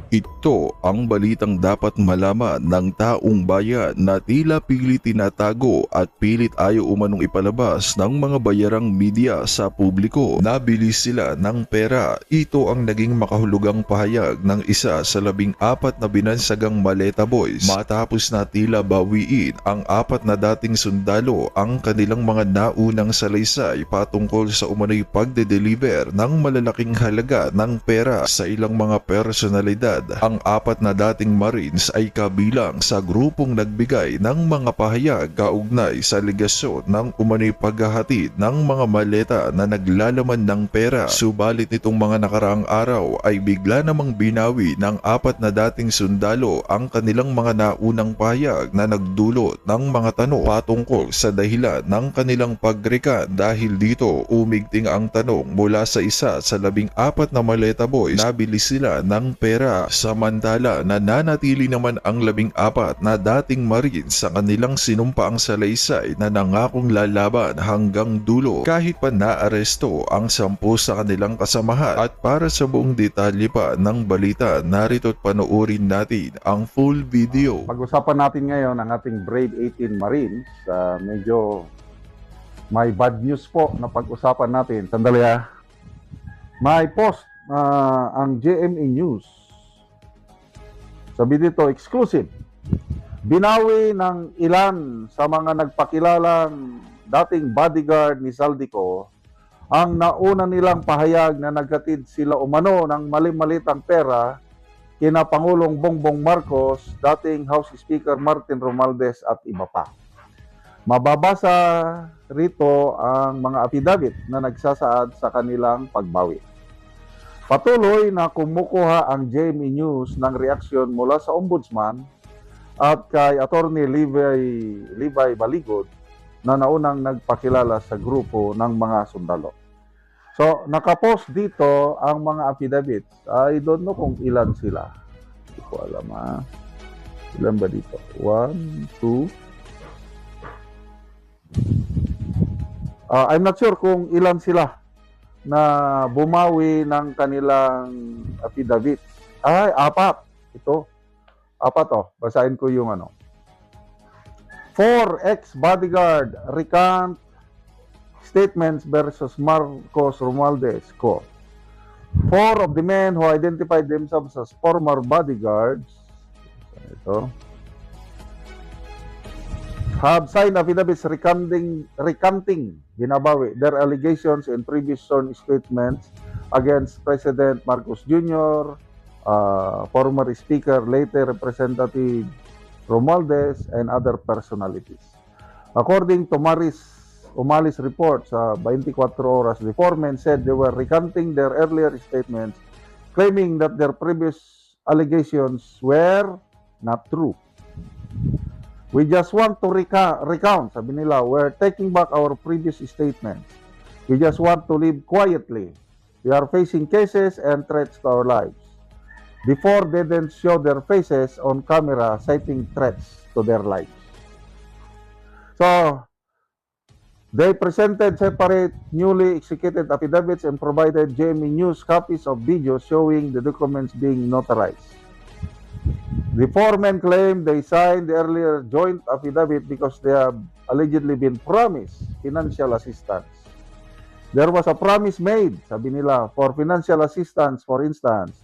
Ito ang balitang dapat malaman ng taong bayan na tila pilit tinatago at pilit ayaw umanong ipalabas ng mga bayarang media sa publiko. Nabili sila ng pera. Ito ang naging makahulugang pahayag ng isa sa 14 na binansagang Maleta Boys matapos na tila bawiin ang 4 na dating sundalo ang kanilang mga naunang salaysay patungkol sa umano'y pagde-deliver ng malalaking halaga ng pera sa ilang mga personalidad. Ang 4 na dating Marines ay kabilang sa grupong nagbigay ng mga pahayag kaugnay sa aligasyon ng umano'y paghahatid ng mga maleta na naglalaman ng pera. Subalit nitong mga nakaraang araw ay bigla namang binawi ng 4 na dating sundalo ang kanilang mga naunang pahayag na nagdulot ng mga tanong patungkol sa dahilan ng kanilang pagrekan. Dahil dito umigting ang tanong mula sa isa sa 14 na Maleta Boys, nabili sila ng pera. Samantala nananatili naman ang 14 na dating Marines sa kanilang sinumpaang salaysay na nangakong lalaban hanggang dulo kahit pa naaresto ang 10 sa kanilang kasamahan. At para sa buong detalye pa ng balita, narito't panoorin natin ang full video. Pag-usapan natin ngayon ang ating Brave 18 Marines. Medyo may bad news po na pag-usapan natin. Sandali May post ang GMA News. Sabi dito, exclusive. Binawi ng ilan sa mga nagpakilalang dating bodyguard ni Zaldico ang nauna nilang pahayag na naghatid sila umano ng mali-malitang pera kina Pangulong Bongbong Marcos, dating House Speaker Martin Romualdez at iba pa. Mababasa rito ang mga affidavit na nagsasaad sa kanilang pagbawi. Patuloy na kumukuha ang GMA News ng reaksyon mula sa Ombudsman at kay Attorney Levi Baligod na naunang nagpakilala sa grupo ng mga sundalo. So, nakapost dito ang mga affidavits. I don't know kung ilan sila. Hindi ko alam Ilan ba dito? 1, 2. I'm not sure kung ilan sila na bumawi ng kanilang affidavit. 4. Ito. 4 Basahin ko yung 4 ex-bodyguard recant statements versus Marcos Romualdez. 4 of the men who identified themselves as former bodyguards have signed affidavits recanting binabawi their allegations in previous sworn statements against President Marcos Jr., former Speaker, later Representative Romualdez, and other personalities. According to Umalis report sa 24 Oras, the four men said they were recanting their earlier statements, claiming that their previous allegations were not true. We just want to recount, sabi nila, we're taking back our previous statements. We just want to live quietly. We are facing cases and threats to our lives. Before, they didn't show their faces on camera, citing threats to their lives. So, they presented separate, newly executed affidavits and provided GMA News copies of videos showing the documents being notarized. The four men claim they signed the earlier joint affidavit because they have allegedly been promised financial assistance. There was a promise made, sabi nila, for financial assistance. For instance,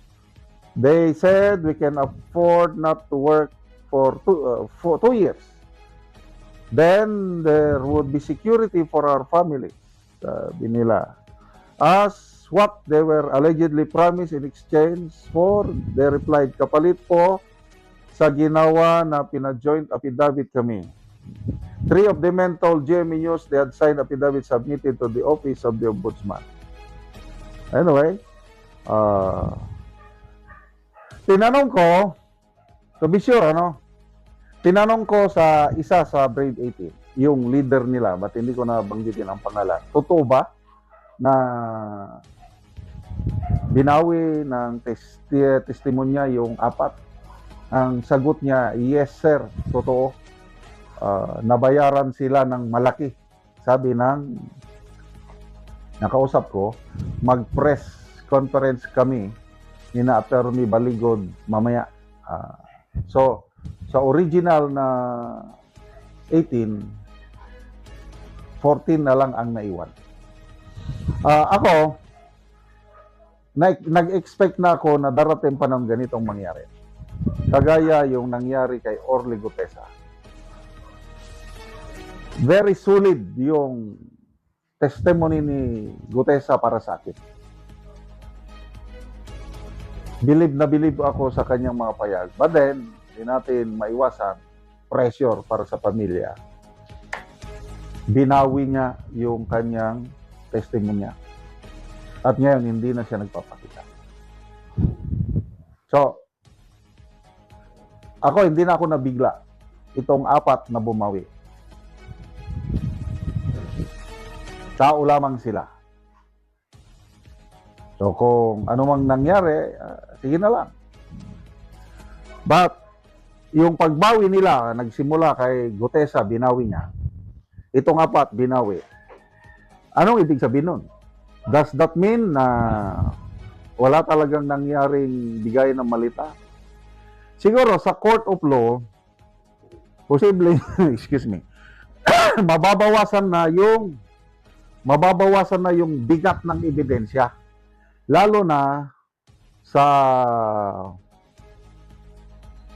they said we can afford not to work for 2 years. Then there would be security for our families, sabi nila. As what they were allegedly promised in exchange for, they replied, kapalit po sa ginawa na pina-joint affidavit kami. 3 of the men told GMA News they had signed affidavit submitted to the office of the Ombudsman. Anyway, tinanong ko, to be sure, tinanong ko sa isa sa Brave 18, yung leader nila, but hindi ko na banggitin ang pangalan. Totoo ba na binawi ng testimonya yung 4? Ang sagot niya, yes sir, totoo. Nabayaran sila ng malaki. Sabi ng nakausap ko, mag-press conference kami nina Attorney Baligod mamaya. So, sa original na 18, 14 na lang ang naiwan. Ako, nag-expect na ako na darating pa ng ganitong mangyari. Kagaya yung nangyari kay Orly Gutesa. Very solid yung testimony ni Gutesa para sa akin. Believe ako sa kanyang mga payag. But then, hindi natin maiwasan pressure para sa pamilya. Binawi niya yung kanyang testimonya. At ngayon, hindi na siya nagpapakita. So, ako, hindi na ako nabigla. Itong 4 na bumawi. Tao lamang sila. So, kung ano mang nangyari, sige na lang. But, yung pagbawi nila, nagsimula kay Gutesa, binawi niya. Itong 4, binawi. Anong ibig sabihin nun? Does that mean na wala talagang nangyaring bigay ng malita? Siguro sa court of law, posible, excuse me, mababawasan na yung bigat ng ebidensya. Lalo na sa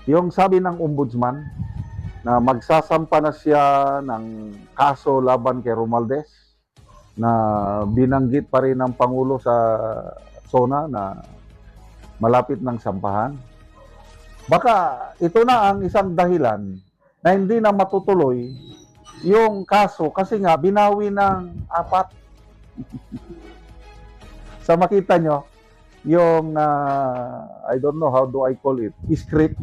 yung sabi ng ombudsman na magsasampa na siya ng kaso laban kay Romualdez, na binanggit pa rin ng Pangulo sa SONA na malapit ng sampahan. Baka ito na ang isang dahilan na hindi na matutuloy yung kaso kasi nga binawi ng 4. Sa makita nyo, yung, I don't know how do I call it, script.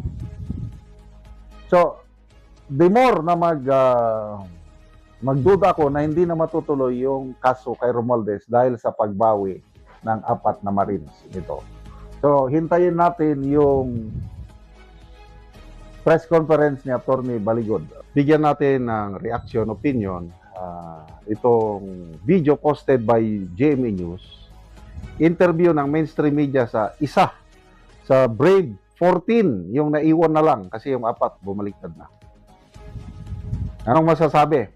So, the more na magduda ko na hindi na matutuloy yung kaso kay Romualdez dahil sa pagbawi ng 4 na Marines nito. So, hintayin natin yung press conference ni Attorney Baligod. Bigyan natin ng reaction, opinion, itong video posted by GMA News. Interview ng mainstream media sa Brave 14, yung naiwan na lang kasi yung 4 bumaliktad na. Anong masasabi?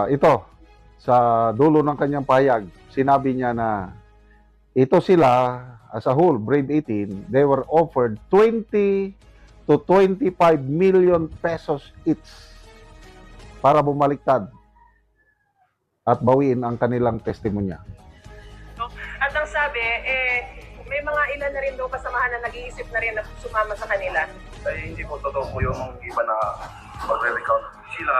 Ito, sa dulo ng kanyang payag, sinabi niya na ito sila, as a whole, Brave 18, they were offered 20 to 25 million pesos each para bumaliktad at bawiin ang kanilang testimonya. At ang sabi, may mga ilan na rin daw kasamahan na nag-iisip na rin na sumama sa kanila. Ay, hindi po totoo po yung iba na magre-recount. Sila,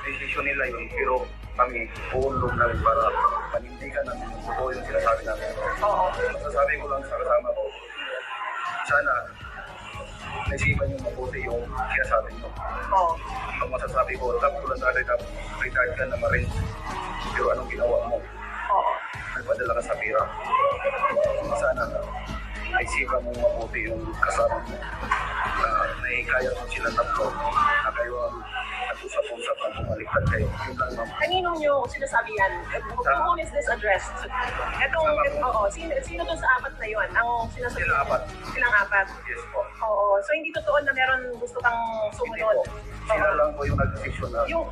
decision nila yun, pero kami, puulog na rin para panindigan namin yung totoo yung sinasabi namin. Oo. Masasabi ko lang sa kasama ko, sana, naisipan yung mabuti yung sinasabi nyo. Oo. Ang masasabi ko, tapos lang natin na retired ka na Marines, pero anong ginawa mo? Oo. Nagpadala ka sa pira. Sana naisipan mo mabuti yung kasama mo. Naikaya mo sila tatlo na kayo ang nag-usap-usap ang bumaliktad kayo. Yun lang, ma'am. Kanino nyo sinasabi yan? Who is this addressed? Sino doon sa 4 na yun? Ang sinasabi Sila 4. Silang 4? Yes po. Oo. So hindi totoo na meron gusto kang Hindi sumunod? po. Sila lang po yung nag-decision na. Yung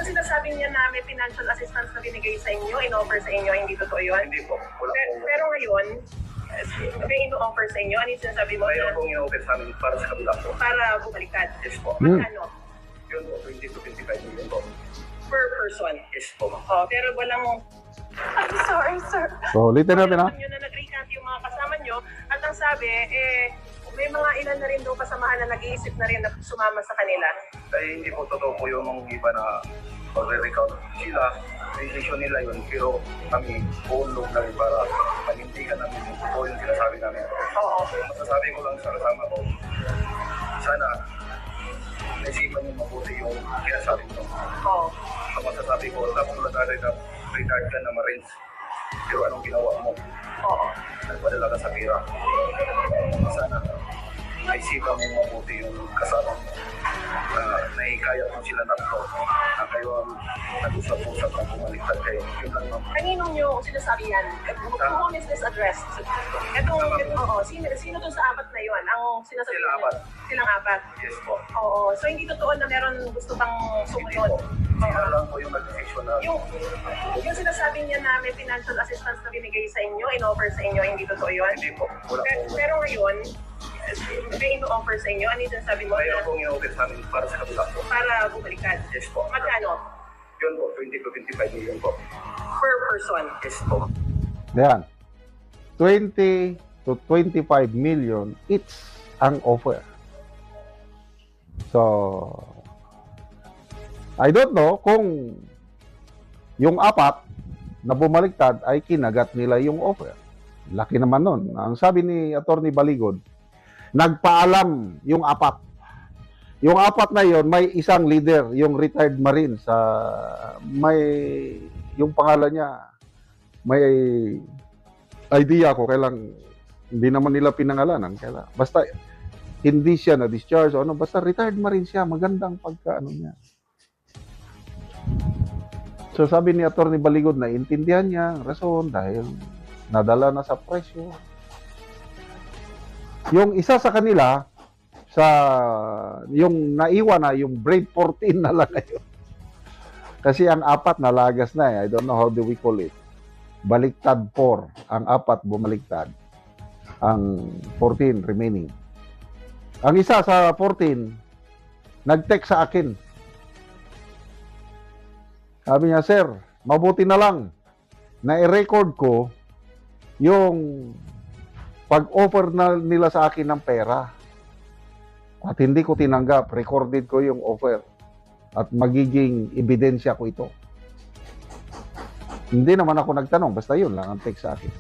sinasabi niya na may financial assistance na binigay sa inyo, in-offer sa inyo, hindi totoo yun? Hindi po. Wala po. Pero ngayon, may in-offer sa inyo, ano yung sinasabi mo? Mayroon pong in-offer sa amin para sa kabila po. Para bumaliktad? Yes po. Magkano? Yun po, 20 to 25 million po. Per person? Yes po, ma'am. Oh, pero walang... I'm sorry, sir. So, ulitin natin ha. Alam nyo na nag-recount yung mga kasama nyo at ang sabi, may mga ilan na rin daw kasamahan na nag-iisip na rin na sumama sa kanila. Ay, hindi po totoo po yung iba na magre-recount. Sila, decision nila yun, pero kami, puulog na rin para panindigan namin yung totoo yung sinasabi namin. Oo. Masasabi ko lang sa kasama ko, sana, naisipan yung mabuti yung sinasabi mo. Oo. Ang masasabi ko, tapos lang natin na retired ka na Marines, pero anong ginawa mo? Oo. Nagpadala ka sa pira. Sana, naisipan mo mabuti yung kasama mo. Naikaya mo sila tatlo na kayo ang nag-usap-usap na bumaliktad kayo. Yun lang naman. Kanino nyo sinasabi yan? To whom is this addressed? Sino dun sa apat na yon ang sinasabi Sila niya? apat. Silang apat? Yes po. Oo. So hindi totoo na meron gusto pang Hindi sumunod? po. Sila lang po yung nag-decision na Yung sinasabi niya na may financial assistance na binigay sa inyo, in-offer sa inyo, hindi totoo yun? hindi po. Wala po. Pero ngayon, may in-offer sa inyo, ano yung sinasabi mo? Mayroon pong in-offer sa amin para sa kabila po. Para bumalikan. Yes po. Magkano? Yun po, 20 to 25 million po. Per person. Yes po. Yan. 20 to 25 million each ang offer. So, I don't know kung yung apat na bumaliktad ay kinagat nila yung offer. Laki naman nun. Ang sabi ni Attorney Baligod, nagpaalam yung apat. Yung apat na yon may isang leader, yung retired Marine sa yung pangalan niya, may idea ko, kailang hindi naman nila pinangalanan. Basta hindi siya na-discharge o ano, basta retired Marine siya, magandang pagka-ano niya. So sabi ni Attorney Baligod na intindihan niya ang rason dahil nadala na sa presyo. Yung isa sa kanila, yung naiwan na, yung Brave 14 na lang ngayon. Kasi ang apat nalagas na I don't know how do we call it. Baliktad 4. Ang apat bumaliktad. Ang 14 remaining. Ang isa sa 14, nag-text sa akin. Sabi niya, sir, mabuti na lang na i-record ko yung pag-offer na nila sa akin ng pera. At hindi ko tinanggap, recorded ko yung offer. At magiging ebidensya ko ito. Hindi naman ako nagtanong, basta yun lang ang text sa akin.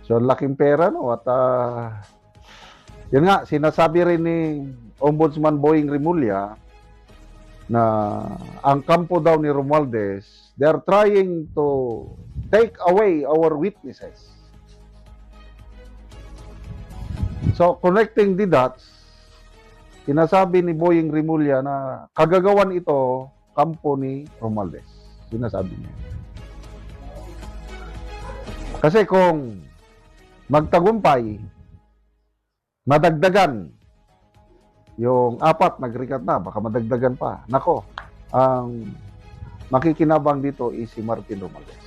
So, laking pera, no? At yun nga, sinasabi rin ni Ombudsman Boying Rimulya na ang kampo daw ni Romualdez, they're trying to take away our witnesses. So, connecting the dots, sinasabi ni Boying Rimulya na kagagawan ito kampo ni Romualdez. Sinasabi niya. Kasi kung magtagumpay, madagdagan, yung apat nagrikat na, baka madagdagan pa. Nako, ang makikinabang dito is si Martin Romualdez.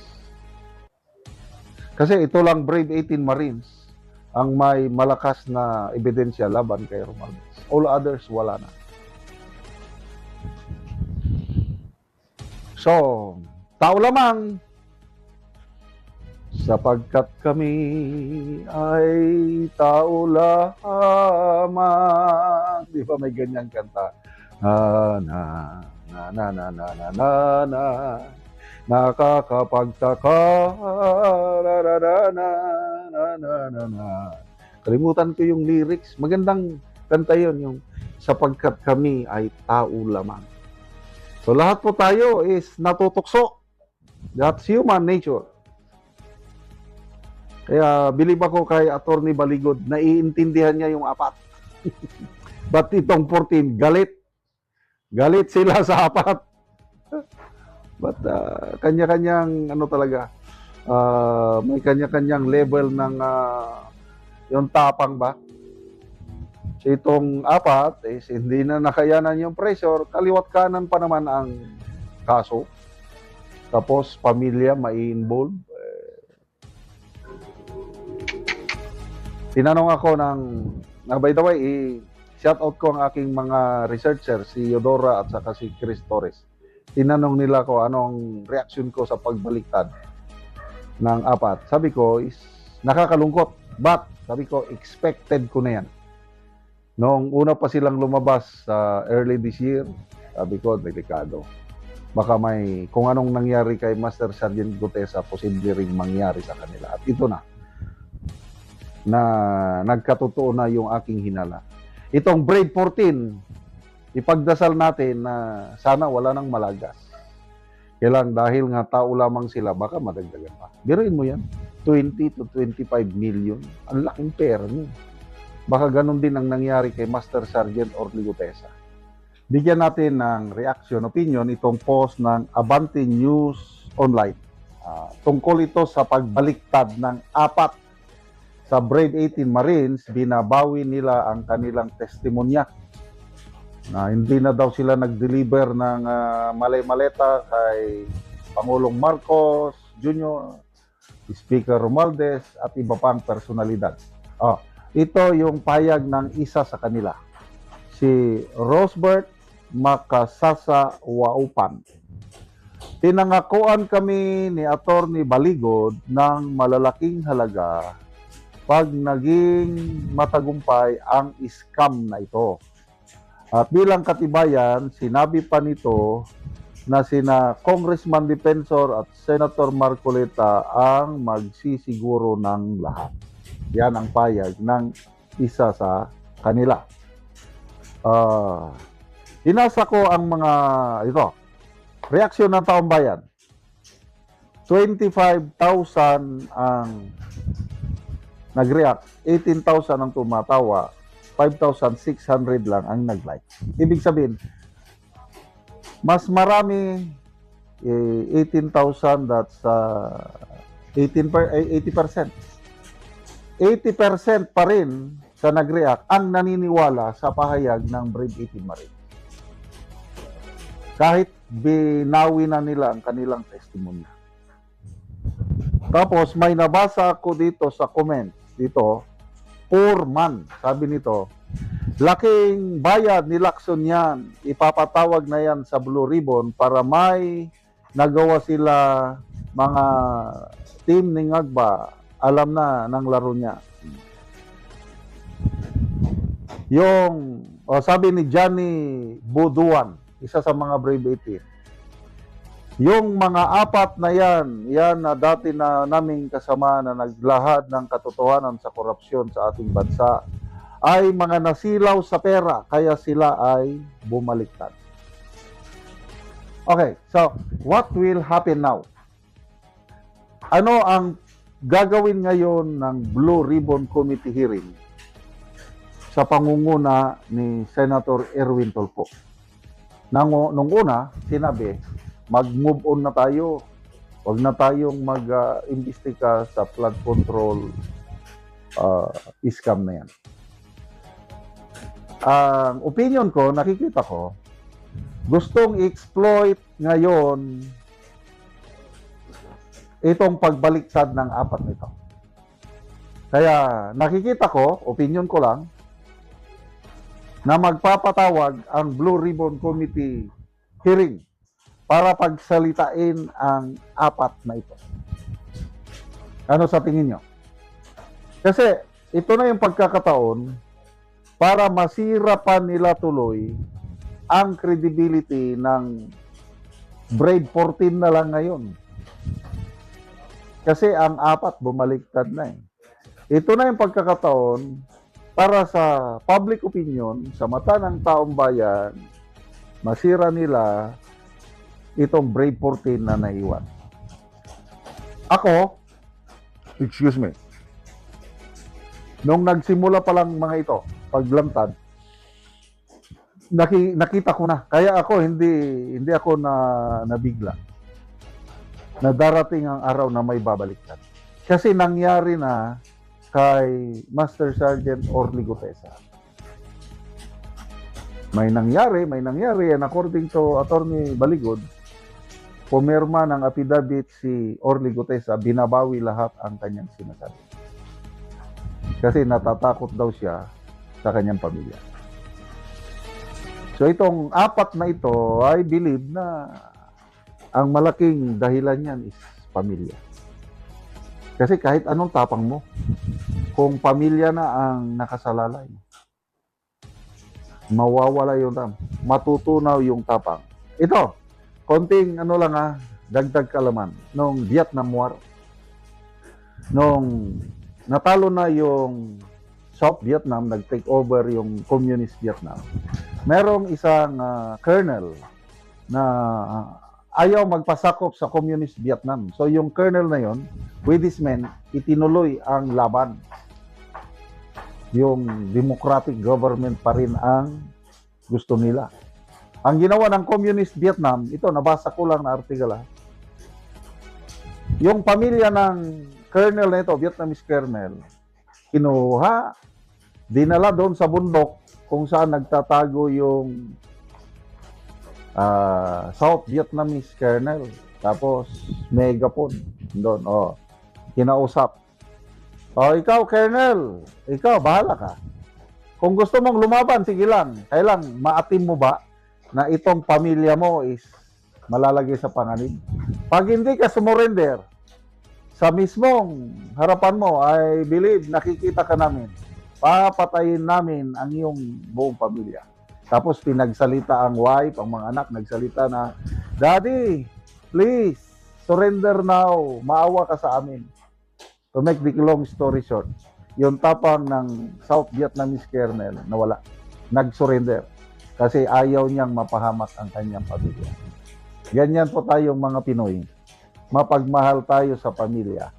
Kasi ito lang Brave 18 Marines ang may malakas na ebidensya laban kay Romualdez. All others, wala na. So, tao lamang, sapagkat kami ay tao lamang. Di ba may ganyang kanta? Nakakapagtaka. Kalimutan ko yung lyrics. Magandang kanta yun, yung sapagkat kami ay tao lamang. So lahat po tayo is natutukso. That's human nature. Kaya believe ako kay Attorney Baligod, naiintindihan niya yung apat. But itong 14, galit. Galit sila sa apat. But kanya-kanyang ano talaga, may kanya-kanyang level ng yung tapang ba. So itong apat is hindi na nakayanan yung pressure, kaliwat kanan pa naman ang kaso. Tapos pamilya mai-involve. Tinanong ako by the way, shout out ko ang aking mga researcher, si Eudora at saka si Chris Torres. Tinanong nila ko anong reaction ko sa pagbaliktad ng apat. Sabi ko is nakakalungkot, but sabi ko expected ko na yan. Noong una pa silang lumabas sa early this year, sabi ko delikado. Baka may kung anong nangyari kay Master Sergeant Gutesa, posible ring mangyari sa kanila. At ito na nagkatotoo na yung aking hinala. Itong Brave 14, ipagdasal natin na sana wala nang malagas. Kailang dahil nga tao lamang sila, baka madagdagan pa. Biruin mo yan, 20 to 25 million. Ang laking pera nyo. baka ganun din ang nangyari kay Master Sergeant Orly Gutesa. Bigyan natin ng reaction, opinion itong post ng Abante News Online. Tungkol ito sa pagbaliktad ng 4 sa Brave 18 Marines, binabawi nila ang kanilang testimonya na hindi na daw sila nag-deliver ng malay-maleta kay Pangulong Marcos Jr., Speaker Romualdez at iba pang personalidad. Ito yung payag ng isa sa kanila, si Rosbert Makasasa Waupan. Tinangakuan kami ni Attorney Baligod ng malalaking halaga pag naging matagumpay ang scam na ito. At bilang katibayan, sinabi pa nito na sina Congressman Defensor at Senator Marcoleta ang magsisiguro ng lahat. Yan ang payag ng isa sa kanila. Inasa ko ang mga reaksyon ng taong bayan. 25,000 ang nag-react, 18,000 ang tumatawa, 5,600 lang ang nag-like. Ibig sabihin, mas marami 18,000, that's 80%. 80% pa rin sa nag-react ang naniniwala sa pahayag ng Brave 18 Marines. Kahit binawi na nila ang kanilang testimonya. Tapos may nabasa ako dito sa comment, dito, poor man, sabi nito, laking bayad ni Lacson yan, ipapatawag na yan sa Blue Ribbon para may nagawa sila mga team ni Ngagba, alam na ng laro niya. Yung, sabi ni Johnny Buduan, isa sa mga Brave 18, yung mga 4 na yan na dati na naming kasama na naglahad ng katotohanan sa korupsyon sa ating bansa, ay mga nasilaw sa pera, kaya sila ay bumaliktad. Okay, so what will happen now? Ano ang gagawin ngayon ng Blue Ribbon Committee hearing sa pangunguna ni Senator Erwin Tulfo? Nung una, sinabi, mag-move on na tayo. Huwag na tayong mag-imbestiga sa flood control scam na yan. Ang opinion ko, nakikita ko, gustong i-exploit ngayon itong pagbaliktad ng 4 nito. Kaya nakikita ko, opinion ko lang, na magpapatawag ang Blue Ribbon Committee hearing para pagsalitain ang 4 na ito. Ano sa tingin nyo? Kasi ito na yung pagkakataon para masira pa nila tuloy ang credibility ng Brave 14 na lang ngayon. Kasi ang 4 bumaliktad na eh. Ito na yung pagkakataon para sa public opinion, sa mata ng taong bayan, masira nila itong Brave 14 na naiwan. Ako, excuse me, nung nagsimula pa lang mga ito, paglantad, nakita ko na. Kaya ako, hindi ako nabigla na darating ang araw na may babaliktad. Kasi nangyari na kay Master Sergeant Orly Gutesa. May nangyari, and according to Attorney Baligod, pumirma ng affidavit si Orly Gutesa, binabawi lahat ang kanyang sinasabi. Kasi natatakot daw siya sa kanyang pamilya. So itong 4 na ito, I believe na ang malaking dahilan niyan is pamilya. Kasi kahit anong tapang mo, kung pamilya na ang nakasalalay, mawawala yung tapang, matutunaw yung tapang. Ito, konting dagdag kalaman. Nung Vietnam War, nung natalo na yung South Vietnam, nag-take over yung Communist Vietnam, merong isang colonel na ayaw magpasakop sa Communist Vietnam. So yung colonel na yon, with his men, itinuloy ang laban. yung democratic government pa rin ang gusto nila. Ang ginawa ng Communist Vietnam, ito nabasa ko lang na article ha. Yung pamilya ng colonel na ito, Vietnamese colonel, kinuha, dinala doon sa bundok kung saan nagtatago yung South Vietnamese colonel. Tapos megaphone doon, kinausap. Ikaw colonel, ikaw bahala ka. Kung gusto mong lumaban, sige lang. Kailang maatim mo ba na itong pamilya mo is malalagay sa panganib? Pag hindi ka sumurrender, sa mismong harapan mo, I believe nakikita ka namin, papatayin namin ang iyong buong pamilya. Tapos pinagsalita ang wife, ang mga anak, nagsalita na, Daddy, please, surrender now. Maawa ka sa amin. To make the long story short, yung tapang ng South Vietnamese colonel nawala. Nag-surrender. Kasi ayaw niyang mapahamak ang kanyang pamilya. Ganyan po tayong mga Pinoy. Mapagmahal tayo sa pamilya.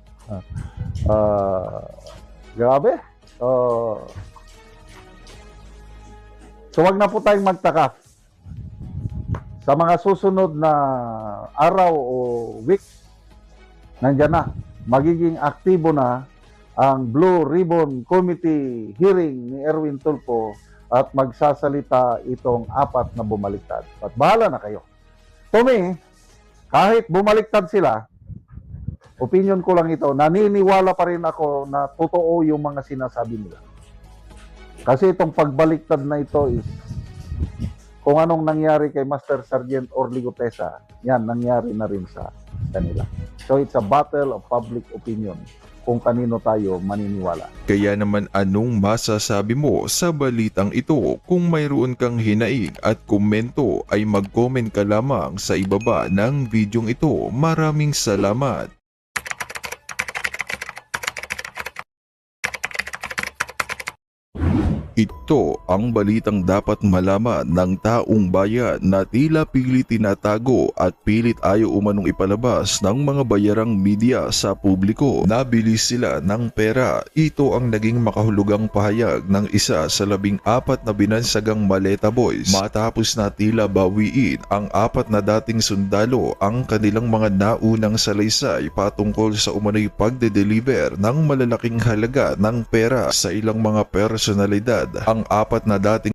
Grabe. So wag na po tayong magtaka. Sa mga susunod na araw o weeks, nandyan na. Magiging aktibo na ang Blue Ribbon Committee hearing ni Erwin Tulfo at magsasalita itong 4 na bumaliktad. At bahala na kayo. To me, kahit bumaliktad sila, opinion ko lang ito, naniniwala pa rin ako na totoo yung mga sinasabi nila. Kasi itong pagbaliktad na ito is, kung anong nangyari kay Master Sergeant Orly Gutesa, yan, nangyari na rin sa kanila. So it's a battle of public opinion kung kanino tayo maniniwala. Kaya naman anong masasabi mo sa balitang ito? Kung mayroon kang hinaing at komento ay mag-comment ka lamang sa ibaba ng videong ito. Maraming salamat! Ito ang balitang dapat malaman ng taong bayan na tila pilit tinatago at pilit ayaw umanong ipalabas ng mga bayarang media sa publiko. Nabili sila ng pera. Ito ang naging makahulugang pahayag ng isa sa 14 na binansagang Maleta Boys matapos na tila bawiin ang 4 na dating sundalo ang kanilang mga naunang salaysay patungkol sa umano'y pagde-deliver ng malalaking halaga ng pera sa ilang mga personalidad. Ang 4 na dating